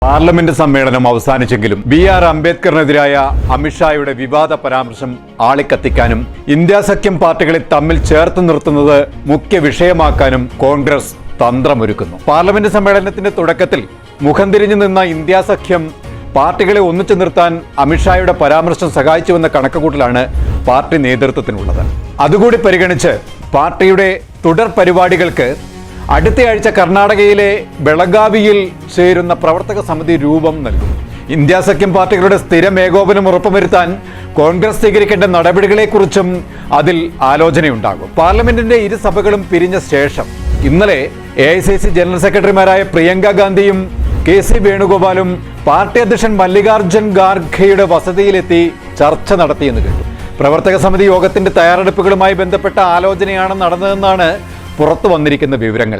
Parliament സമ്മേളനം അവസാനിച്ചെങ്കിലും BR. അംബേദ്കറിനെതിരായ അമിത്ഷായുടെ വിവാദ പരാമർശം ആളിക്കത്തിക്കാനും ഇന്ത്യ സഖ്യം പാർട്ടികളെ തമ്മിൽ ചേർത്ത് നിർത്തുന്നത് മുഖ്യ വിഷയമാക്കാനും കോൺഗ്രസ് തന്ത്രമൊരുക്കുന്നു. പാർലമെന്റ് സമ്മേളനത്തിന്റെ തുടക്കത്തിൽ മുഖം തിരിഞ്ഞു നിന്ന ഇന്ത്യ സഖ്യം പാർട്ടികളെ ഒന്നിച്ചു നിർത്താൻ അമിത്ഷായുടെ പരാമർശം സഹായിച്ചുവെന്ന കണക്കുകൂട്ടലാണ് പാർട്ടി നേതൃത്വത്തിനുള്ളത്. അതുകൂടി പരിഗണിച്ച് പാർട്ടിയുടെ തുടർ പരിപാടികൾക്ക് അടുത്തയാഴ്ച കർണാടകയിലെ ബെളഗാവിയിൽ ചേരുന്ന പ്രവർത്തക സമിതി രൂപം നൽകും. ഇന്ത്യ സഖ്യം പാർട്ടികളുടെ സ്ഥിരം ഏകോപനം ഉറപ്പുവരുത്താൻ കോൺഗ്രസ് സ്വീകരിക്കേണ്ട നടപടികളെക്കുറിച്ചും അതിൽ ആലോചനയുണ്ടാകും. പാർലമെന്റിന്റെ ഇരു സഭകളും പിരിഞ്ഞ ശേഷം ഇന്നലെ AICC ജനറൽ സെക്രട്ടറിമാരായ പ്രിയങ്ക ഗാന്ധിയും KC വേണുഗോപാലും പാർട്ടി അധ്യക്ഷൻ മല്ലികാർജ്ജുൻ ഖാർഗെയുടെ വസതിയിലെത്തി ചർച്ച നടത്തിയെന്ന് കേട്ടു. പ്രവർത്തക സമിതി യോഗത്തിന്റെ തയ്യാറെടുപ്പുകളുമായി ബന്ധപ്പെട്ട ആലോചനയാണ് നടന്നതെന്നാണ് പുറത്തു വന്നിരിക്കുന്ന വിവരങ്ങൾ.